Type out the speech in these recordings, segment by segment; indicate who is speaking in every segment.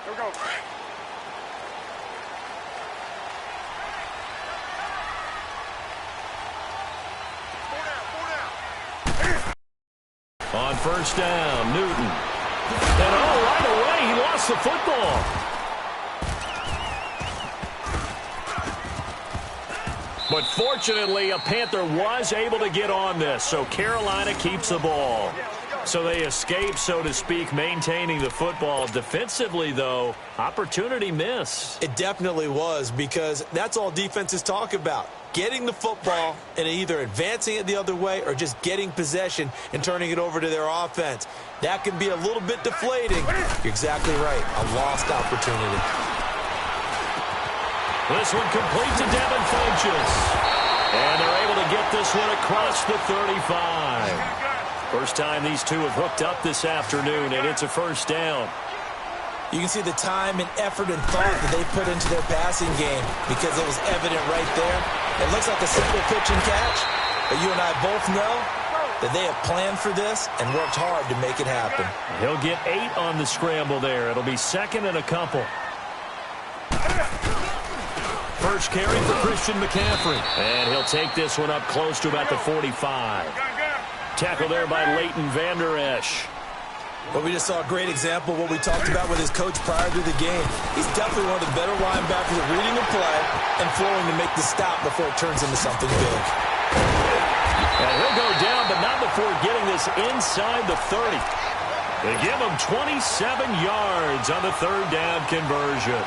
Speaker 1: Here we go.
Speaker 2: On first down, Newton. And right away, he lost the football. But fortunately, a Panther was able to get on this, so Carolina keeps the ball. So they escape, so to speak, maintaining the football. Defensively, though, opportunity miss.
Speaker 3: It definitely was, because that's all defenses talk about. Getting the football and either advancing it the other way or just getting possession and turning it over to their offense. That can be a little bit deflating. You're exactly right. A lost opportunity.
Speaker 2: This one complete to Devin Funchess. And they're able to get this one across the 35. First time these two have hooked up this afternoon, and it's a first down.
Speaker 3: You can see the time and effort and thought that they put into their passing game because it was evident right there. It looks like a simple pitch and catch, but you and I both know that they have planned for this and worked hard to make it happen.
Speaker 2: He'll get 8 on the scramble there. It'll be second and a couple. First carry for Christian McCaffrey. And he'll take this one up close to about the 45. Tackle there by Leighton Vander Esch.
Speaker 3: But we just saw a great example of what we talked about with his coach prior to the game. He's definitely one of the better linebackers at reading a play and flowing to make the stop before it turns into something big.
Speaker 2: And he'll go down, but not before getting this inside the 30. They give him 27 yards on the third down conversion.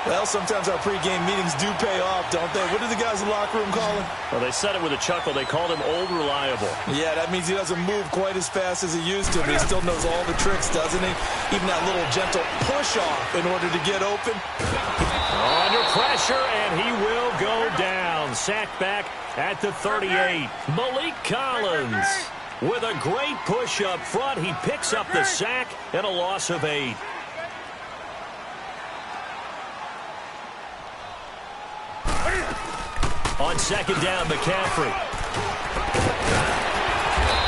Speaker 3: Well, sometimes our pregame meetings do pay off, don't they? What do the guys in the locker room call him?
Speaker 2: Well, they said it with a chuckle. They called him Old Reliable.
Speaker 3: Yeah, that means he doesn't move quite as fast as he used to, but he still knows all the tricks, doesn't he? Even that little gentle push-off in order to get open.
Speaker 2: Under pressure, and he will go down. Sacked back at the 38. Malik Collins with a great push up front. He picks up the sack and a loss of 8. On second down, McCaffrey.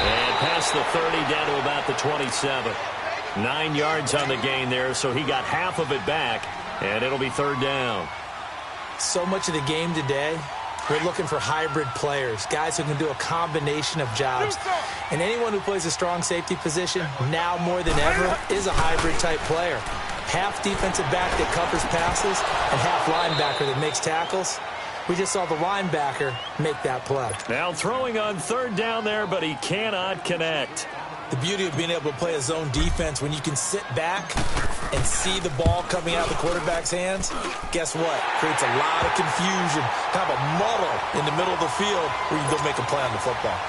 Speaker 2: And past the 30, down to about the 27. 9 yards on the gain there, so he got half of it back, and it'll be third down.
Speaker 3: So much of the game today, we're looking for hybrid players, guys who can do a combination of jobs. And anyone who plays a strong safety position, now more than ever, is a hybrid-type player. Half defensive back that covers passes and half linebacker that makes tackles. We just saw the linebacker make that play.
Speaker 2: Now throwing on third down there, but he cannot connect.
Speaker 3: The beauty of being able to play a zone defense when you can sit back and see the ball coming out of the quarterback's hands, guess what? Creates a lot of confusion, kind of a muddle in the middle of the field where you can go make a play on the football.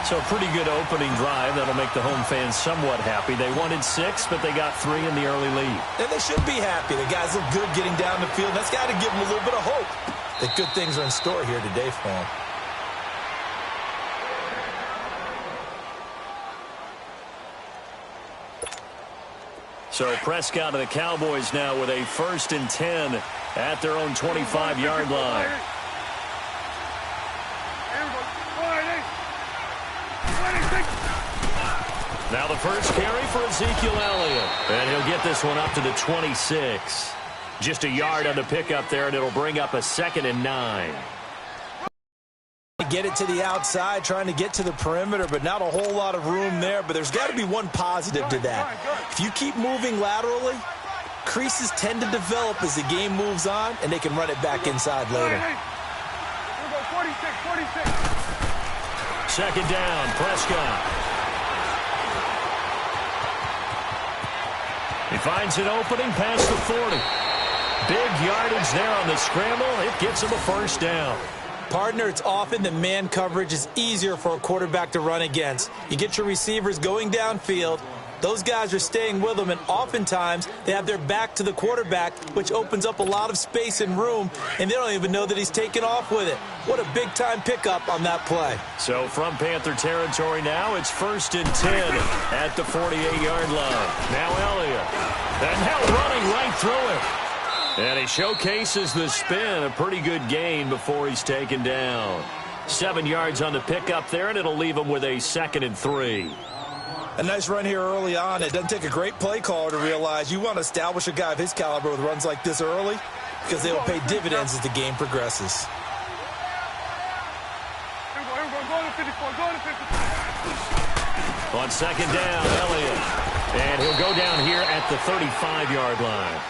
Speaker 2: So a pretty good opening drive. That'll make the home fans somewhat happy. They wanted 6, but they got 3 in the early lead.
Speaker 3: And they should be happy. The guys look good getting down the field. That's got to give them a little bit of hope that good things are in store here today for them.
Speaker 2: So Prescott and the Cowboys now with a 1st and 10 at their own 25-yard line. Now the first carry for Ezekiel Elliott. And he'll get this one up to the 26. Just a yard on the pickup there, and it'll bring up a 2nd and 9.
Speaker 3: Get it to the outside, trying to get to the perimeter, but not a whole lot of room there. But there's got to be one positive to that. If you keep moving laterally, creases tend to develop as the game moves on, and they can run it back inside later.
Speaker 2: 2nd down, Prescott. He finds an opening past the 40. Big yardage there on the scramble. It gets him a first down.
Speaker 3: Partner, it's often that man coverage is easier for a quarterback to run against. You get your receivers going downfield. Those guys are staying with them, and oftentimes they have their back to the quarterback, which opens up a lot of space and room, and they don't even know that he's taken off with it. What a big-time pickup on that play.
Speaker 2: So from Panther territory now, it's 1st and 10 at the 48-yard line. Now Elliott. And now running right through it. And he showcases the spin. A pretty good gain before he's taken down. 7 yards on the pickup there, and it'll leave him with a 2nd and 3.
Speaker 3: A nice run here early on. It doesn't take a great play caller to realize you want to establish a guy of his caliber with runs like this early because they will pay dividends as the game progresses.
Speaker 2: On second down, Elliott. And he'll go down here at the 35-yard line.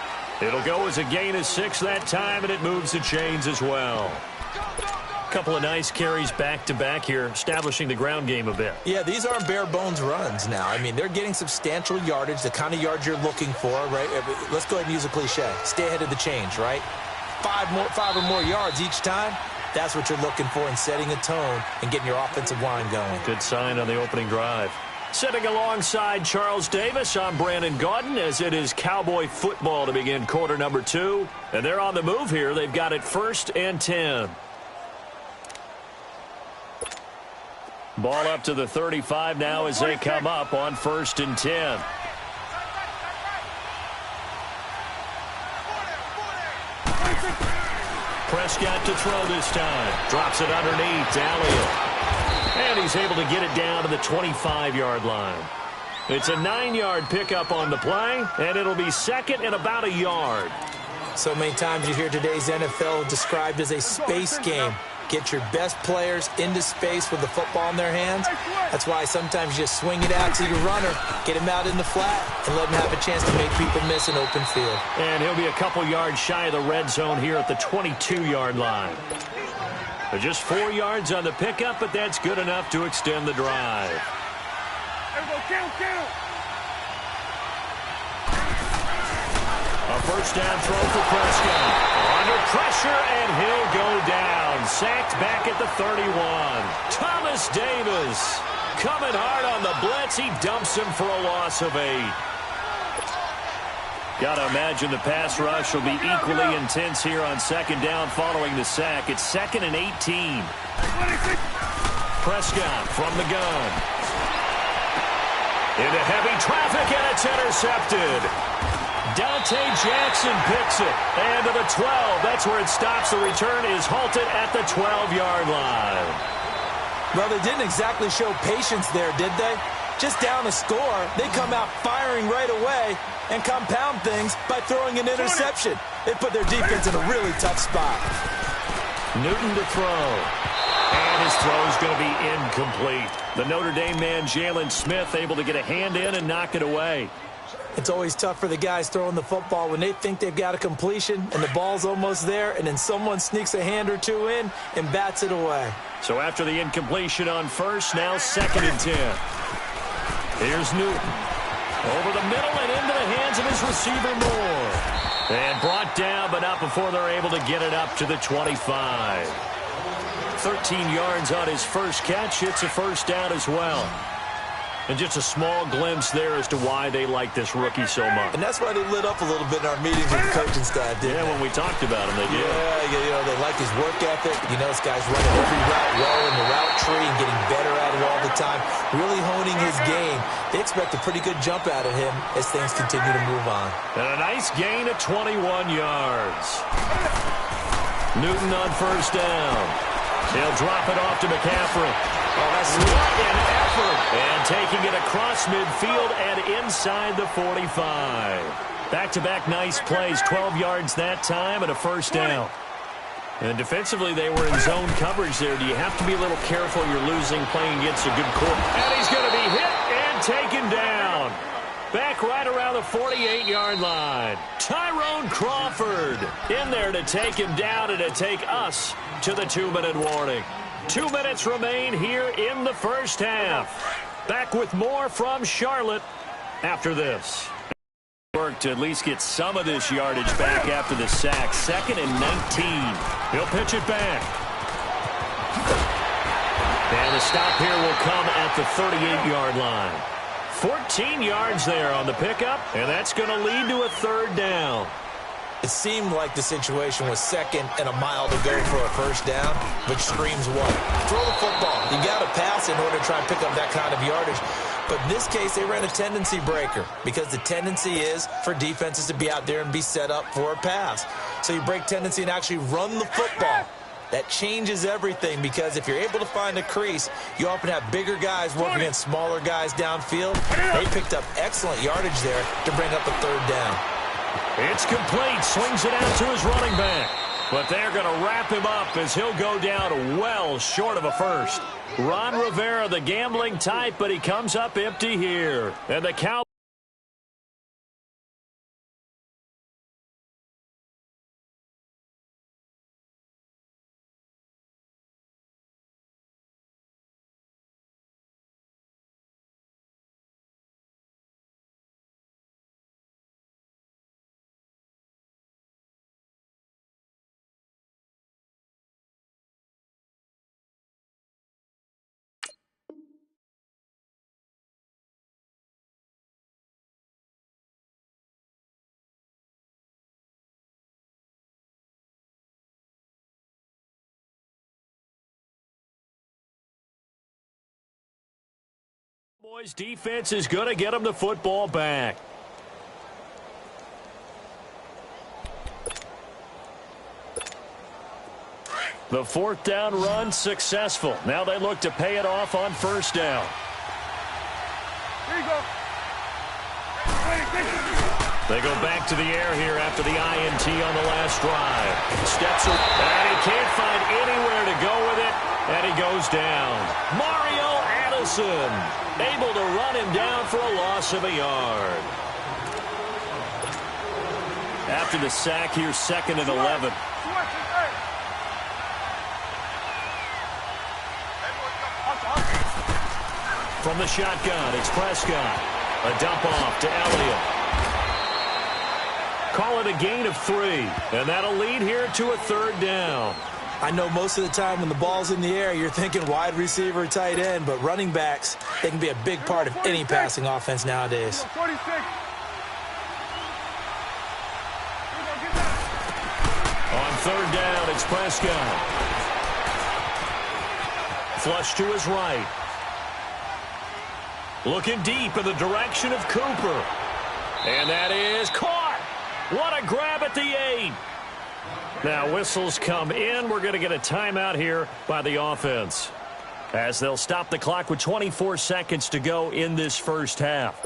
Speaker 2: It'll go as a gain of 6 that time, and it moves the chains as well. Couple of nice carries back-to-back here, establishing the ground game a bit.
Speaker 3: Yeah, these aren't bare-bones runs now. I mean, they're getting substantial yardage, the kind of yards you're looking for, right? Let's go ahead and use a cliche. Stay ahead of the change, right? 5 or more yards each time. That's what you're looking for in setting a tone and getting your offensive line going.
Speaker 2: Good sign on the opening drive. Sitting alongside Charles Davis, I'm Brandon Gaudin, as it is Cowboy football to begin quarter number 2. And they're on the move here. They've got it 1st and 10. Ball up to the 35 now as they come up on 1st and 10. Prescott to throw this time. Drops it underneath. Elliott. And he's able to get it down to the 25-yard line. It's a 9-yard pickup on the play, and it'll be second and about a yard.
Speaker 3: So many times you hear today's NFL described as a space game. Get your best players into space with the football in their hands. That's why sometimes you just swing it out to your runner, get him out in the flat, and let him have a chance to make people miss an open field.
Speaker 2: And he'll be a couple yards shy of the red zone here at the 22-yard line. Just 4 yards on the pickup, but that's good enough to extend the drive. A first down throw for Prescott. Under pressure, and he'll go down. Sacked back at the 31. Thomas Davis coming hard on the blitz. He dumps him for a loss of 8. Got to imagine the pass rush will be equally intense here on second down following the sack. It's 2nd and 18. Prescott from the gun. Into heavy traffic, and it's intercepted. Dante Jackson picks it. And to the 12. That's where it stops. The return is halted at the 12-yard line.
Speaker 3: Well, they didn't exactly show patience there, did they? Just down a score, they come out firing right away and compound things by throwing an interception. They put their defense in a really tough spot.
Speaker 2: Newton to throw. And his throw is going to be incomplete. The Notre Dame man, Jalen Smith, able to get a hand in and knock it away.
Speaker 3: It's always tough for the guys throwing the football when they think they've got a completion and the ball's almost there, and then someone sneaks a hand or two in and bats it away.
Speaker 2: So after the incompletion on first, now 2nd and 10. Here's Newton. Over the middle and into the hands of his receiver Moore. And brought down, but not before they're able to get it up to the 25. 13 yards on his first catch. It's a first down as well. And just a small glimpse there as to why they like this rookie so much.
Speaker 3: And that's why they lit up a little bit in our meetings with the coaching staff, didn't they?
Speaker 2: When we talked about him, they did.
Speaker 3: Yeah, you know, they like his work ethic. You know, this guy's running every route well in the route tree and getting better at it all the time, really honing his game. They expect a pretty good jump out of him as things continue to move on.
Speaker 2: And a nice gain of 21 yards. Newton on first down. He'll drop it off to McCaffrey. Oh, that's what an effort. And taking it across midfield and inside the 45. Back-to-back nice plays, 12 yards that time and a first down. And defensively, they were in zone coverage there. Do you have to be a little careful? You're losing playing against a good core. And he's going to be hit and taken down. Back right around the 48-yard line. Tyrone Crawford in there to take him down and to take us to the 2-minute warning. 2 minutes remain here in the first half. Back with more from Charlotte after this. Work to at least get some of this yardage back after the sack. 2nd and 19. He'll pitch it back. And the stop here will come at the 38-yard line. 14 yards there on the pickup, and that's going to lead to a 3rd down.
Speaker 3: It seemed like the situation was 2nd and a mile to go for a first down, which screams what? Throw the football. You got to pass in order to try and pick up that kind of yardage. But in this case, they ran a tendency breaker because the tendency is for defenses to be out there and be set up for a pass. So you break tendency and actually run the football. That changes everything because if you're able to find a crease, you often have bigger guys working against smaller guys downfield. They picked up excellent yardage there to bring up a third down.
Speaker 2: It's complete. Swings it out to his running back. But they're going to wrap him up as he'll go down well short of a first. Ron Rivera, the gambling type, but he comes up empty here. And the Cowboys. Cowboys defense is going to get him the football back. The fourth down run successful. Now they look to pay it off on first down.
Speaker 1: Here you go.
Speaker 2: They go back to the air here after the INT on the last drive. Steps up, and he can't find anywhere to go with it, and he goes down. Mario Addison able to run him down for a loss of a yard. After the sack here, 2nd and 11. From the shotgun, it's Prescott. A dump off to Elliott. Call it a gain of 3, and that'll lead here to a third down.
Speaker 3: I know most of the time when the ball's in the air, you're thinking wide receiver, tight end, but running backs, they can be a big part of any passing offense nowadays.
Speaker 1: 46.
Speaker 2: On third down, it's Prescott. Flush to his right. Looking deep in the direction of Cooper. And that is caught. What a grab at the 8. Now whistles come in. We're going to get a timeout here by the offense, as they'll stop the clock with 24 seconds to go in this first half.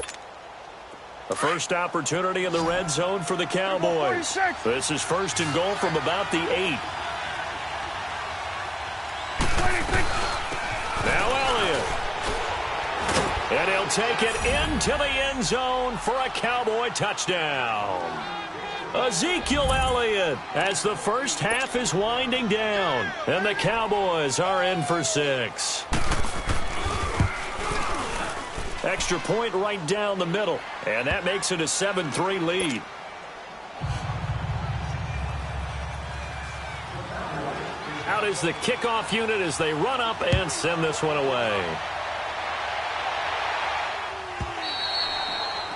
Speaker 2: The first opportunity in the red zone for the Cowboys. This is first and goal from about the 8. Now Elliott. And he'll take it into the end zone for a Cowboy touchdown. Ezekiel Elliott, as the first half is winding down, and the Cowboys are in for 6. Extra point right down the middle, and that makes it a 7-3 lead. Out is the kickoff unit as they run up and send this one away.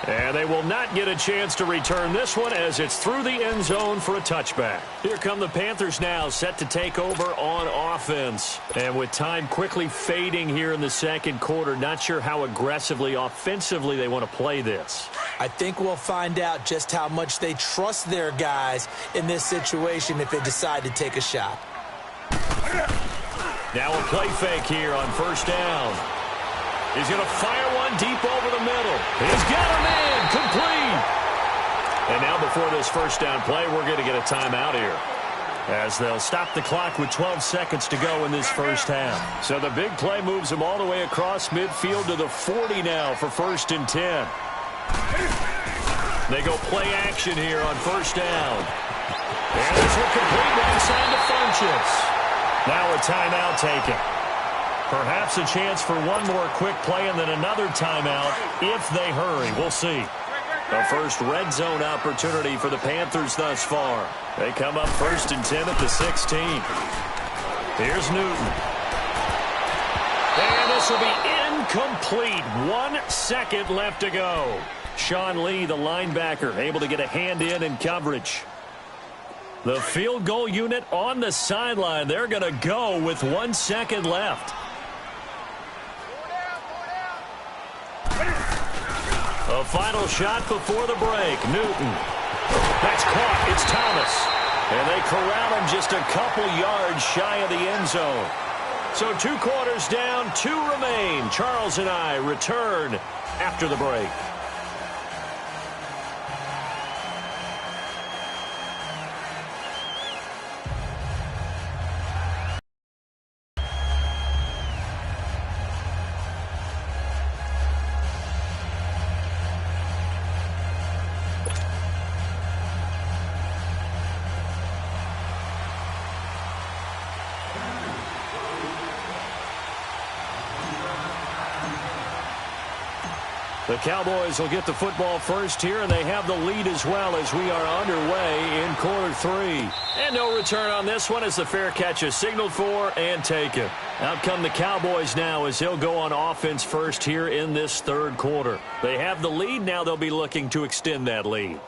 Speaker 2: And they will not get a chance to return this one as it's through the end zone for a touchback. Here come the Panthers now, set to take over on offense. And with time quickly fading here in the second quarter, not sure how aggressively, offensively they want to play this.
Speaker 3: I think we'll find out just how much they trust their guys in this situation if they decide to take a shot.
Speaker 2: Now a play fake here on first down. He's going to fire one deep over the middle. He's got him in, complete. And now before this first down play, we're going to get a timeout here, as they'll stop the clock with 12 seconds to go in this first half. So the big play moves them all the way across midfield to the 40 now for 1st and 10. They go play action here on first down. And this will complete right side to Funchess. Now a timeout taken. Perhaps a chance for one more quick play and then another timeout if they hurry. We'll see. The first red zone opportunity for the Panthers thus far. They come up 1st and 10 at the 16. Here's Newton. And this will be incomplete. 1 second left to go. Sean Lee, the linebacker, able to get a hand in coverage. The field goal unit on the sideline. They're going to go with 1 second left. A final shot before the break. Newton. That's caught. It's Thomas. And they corral him just a couple yards shy of the end zone. So 2 quarters down, 2 remain. Charles and I return after the break. The Cowboys will get the football first here, and they have the lead as well as we are underway in quarter 3. And no return on this one as the fair catch is signaled for and taken. Out come the Cowboys now as they'll go on offense first here in this 3rd quarter. They have the lead. Now they'll be looking to extend that lead.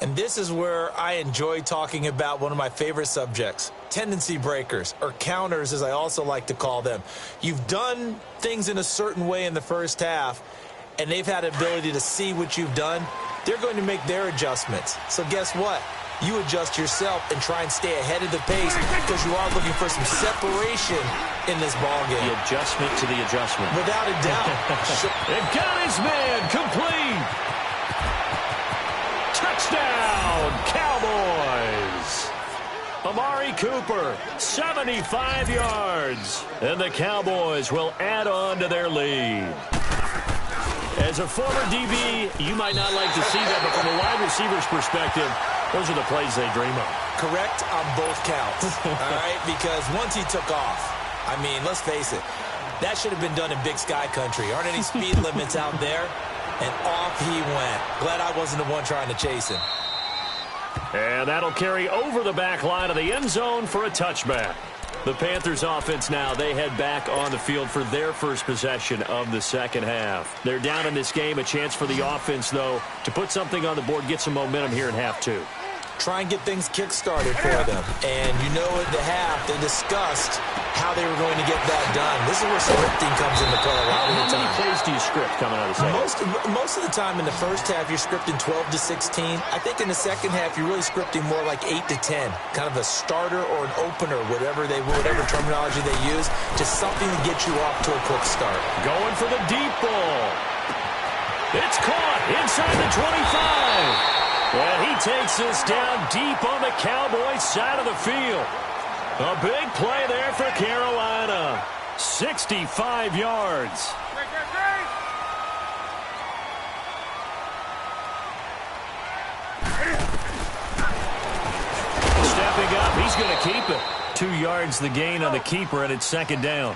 Speaker 3: And this is where I enjoy talking about one of my favorite subjects, tendency breakers, or counters as I also like to call them. You've done things in a certain way in the first half, and they've had the ability to see what you've done. They're going to make their adjustments. So guess what? You adjust yourself and try and stay ahead of the pace because you are looking for some separation in this ballgame.
Speaker 2: The adjustment to the adjustment.
Speaker 3: Without a doubt.
Speaker 2: They've got his man complete. Touchdown, Cowboys. Amari Cooper, 75 yards. And the Cowboys will add on to their lead. As a former DB, you might not like to see that, but from a wide receiver's perspective, those are the plays they dream of.
Speaker 3: Correct on both counts, all right? Because once he took off, I mean, let's face it, that should have been done in Big Sky Country. Aren't any speed limits out there? And off he went. Glad I wasn't the one trying to chase him.
Speaker 2: And that'll carry over the back line of the end zone for a touchback. The Panthers offense now, they head back on the field for their first possession of the second half. They're down in this game. A chance for the offense, though, to put something on the board, get some momentum here in half 2.
Speaker 3: Try and get things kick-started for them. And you know at the half, they discussed how they were going to get that done. This is where scripting comes into play a lot of the time.
Speaker 2: How many plays do you script coming out of the second?
Speaker 3: Most of the time in the first half, you're scripting 12 to 16. I think in the second half, you're really scripting more like 8 to 10. Kind of a starter or an opener, whatever terminology they use, just something to get you off to a quick start.
Speaker 2: Going for the deep ball. It's caught inside the 25. And he takes this down deep on the Cowboys side of the field. A big play there for Carolina. 65 yards. Stepping up, he's going to keep it. 2 yards the gain on the keeper, and it's second down.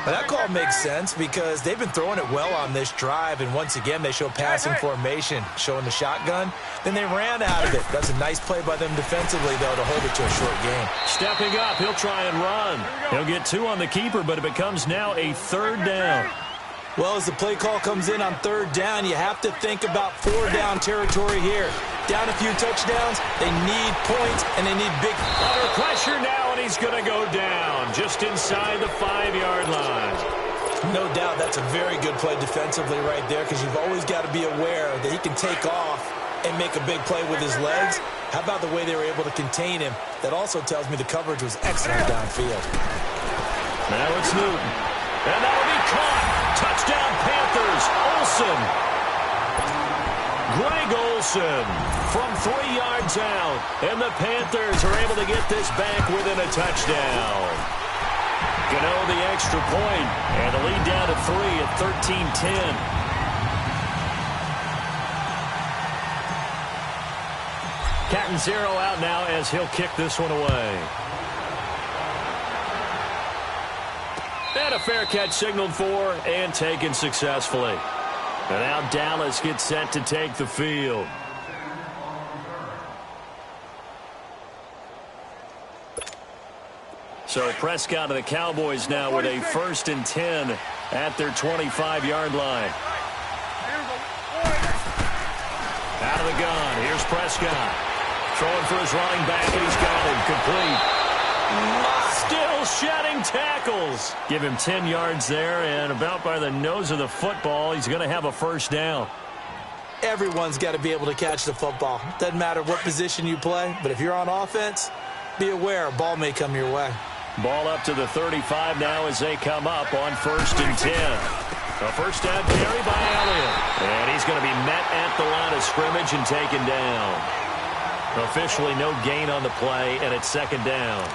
Speaker 3: Well, that call makes sense because they've been throwing it well on this drive, and once again, they show passing formation, showing the shotgun. Then they ran out of it. That's a nice play by them defensively, though, to hold it to a short game.
Speaker 2: Stepping up, he'll try and run. He'll get 2 on the keeper, but it becomes now a 3rd down.
Speaker 3: Well, as the play call comes in on 3rd down, you have to think about 4-down territory here. Down a few touchdowns, they need points, and they need big.
Speaker 2: Under pressure now, and he's going to go down just inside the 5-yard line.
Speaker 3: No doubt that's a very good play defensively right there because you've always got to be aware that he can take off and make a big play with his legs. How about the way they were able to contain him? That also tells me the coverage was excellent downfield.
Speaker 2: Now it's Newton. And that'll be caught. Touchdown Panthers. Olsen. Greg Olsen from 3 yards out. And the Panthers are able to get this back within a touchdown. Gano the extra point. And the lead down to 3 at 13-10. Catanzaro out now as he'll kick this one away. And a fair catch signaled for and taken successfully. And now Dallas gets set to take the field. So Prescott of the Cowboys now with a 1st and 10 at their 25-yard line. Out of the gun. Here's Prescott. Throwing for his running back, and he's got him complete. Still shedding tackles. Give him 10 yards there, and about by the nose of the football, he's going to have a 1st down.
Speaker 3: Everyone's got to be able to catch the football. Doesn't matter what position you play, but if you're on offense, be aware a ball may come your way.
Speaker 2: Ball up to the 35 now as they come up on 1st and 10. A first down carry by Elliott. And he's going to be met at the line of scrimmage and taken down. Officially no gain on the play, and it's 2nd down.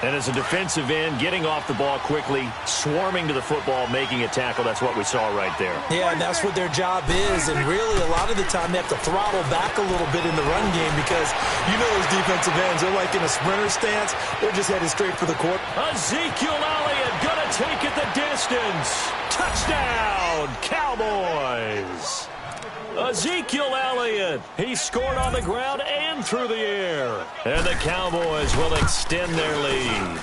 Speaker 2: And as a defensive end, getting off the ball quickly, swarming to the football, making a tackle, that's what we saw right there.
Speaker 3: Yeah, and that's what their job is. And really, a lot of the time, they have to throttle back a little bit in the run game because you know those defensive ends, they're like in a sprinter stance. They're just headed straight for the court.
Speaker 2: Ezekiel Elliott going to take it the distance. Touchdown, Cowboys. Ezekiel Elliott, he scored on the ground and through the air. And the Cowboys will extend their lead.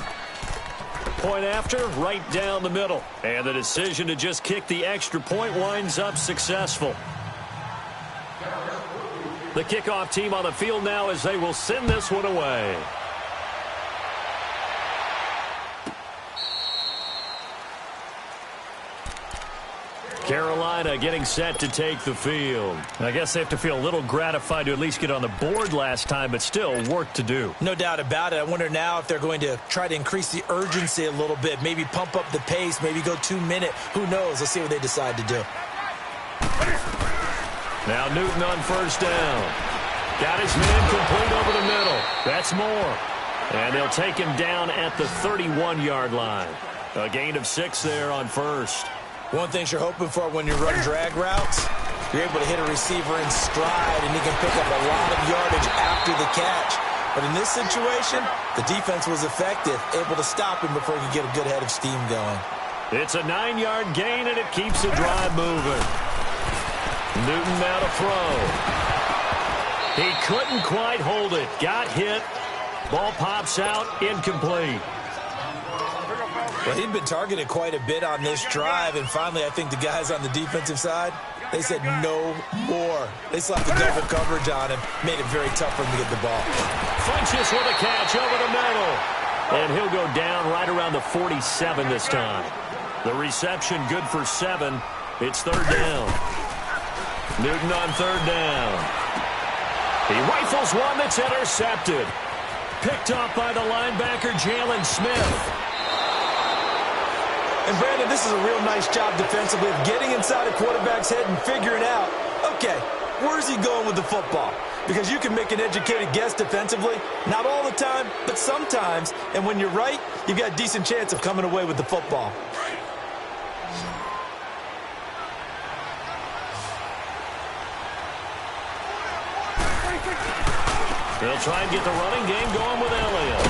Speaker 2: Point after, right down the middle. And the decision to just kick the extra point winds up successful. The kickoff team on the field now as they will send this one away. Carolina getting set to take the field. I guess they have to feel a little gratified to at least get on the board last time, but still work to do.
Speaker 3: No doubt about it. I wonder now if they're going to try to increase the urgency a little bit, maybe pump up the pace, maybe go 2-minute. Who knows? Let's see what they decide to do.
Speaker 2: Now Newton on 1st down. Got his man complete over the middle. That's more. And they'll take him down at the 31-yard line. A gain of 6 there on 1st.
Speaker 3: One thing you're hoping for when you run drag routes, you're able to hit a receiver in stride, and he can pick up a lot of yardage after the catch. But in this situation, the defense was effective, able to stop him before he could get a good head of steam going.
Speaker 2: It's a 9-yard gain, and it keeps the drive moving. Newton now to throw. He couldn't quite hold it. Got hit. Ball pops out, incomplete.
Speaker 3: Well, he'd been targeted quite a bit on this drive, and finally I think the guys on the defensive side, they said no more. They slapped the double coverage on him, made it very tough for him to get the ball.
Speaker 2: Funches with a catch over the middle. And he'll go down right around the 47 this time. The reception good for 7. It's 3rd down. Newton on 3rd down. He rifles one that's intercepted. Picked off by the linebacker, Jalen Smith.
Speaker 3: And, Brandon, this is a real nice job defensively of getting inside a quarterback's head and figuring out, okay, where's he going with the football? Because you can make an educated guess defensively, not all the time, but sometimes. And when you're right, you've got a decent chance of coming away with the football.
Speaker 2: They'll try and get the running game going with Elliott.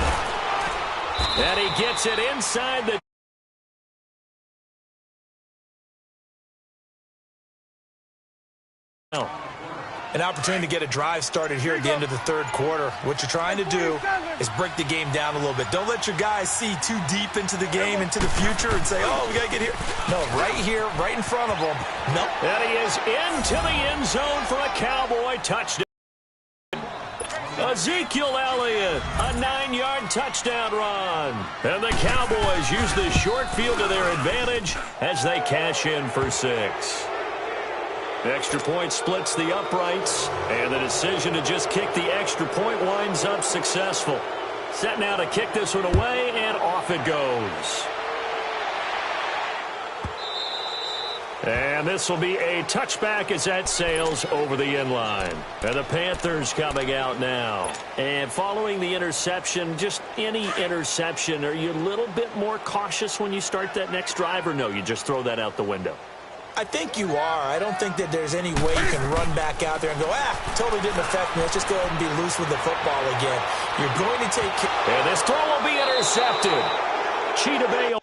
Speaker 2: And he gets it inside the...
Speaker 3: An opportunity to get a drive started here at the end of the 3rd quarter. What you're trying to do is break the game down a little bit. Don't let your guys see too deep into the game, into the future, and say, oh, we got to get here. No, right here, right in front of them. Nope.
Speaker 2: And he is into the end zone for a Cowboy touchdown. Ezekiel Elliott, a 9-yard touchdown run. And the Cowboys use the short field to their advantage as they cash in for 6. Extra point splits the uprights, and the decision to just kick the extra point winds up successful. Set now to kick this one away, and off it goes. And this will be a touchback as that sails over the end line. And the Panthers coming out now. And following the interception, just any interception, are you a little bit more cautious when you start that next drive, or no, you just throw that out the window?
Speaker 3: I think you are. I don't think that there's any way you can run back out there and go, totally didn't affect me. Let's just go ahead and be loose with the football again. You're going to take...
Speaker 2: And this throw will be intercepted. Cheetah Bay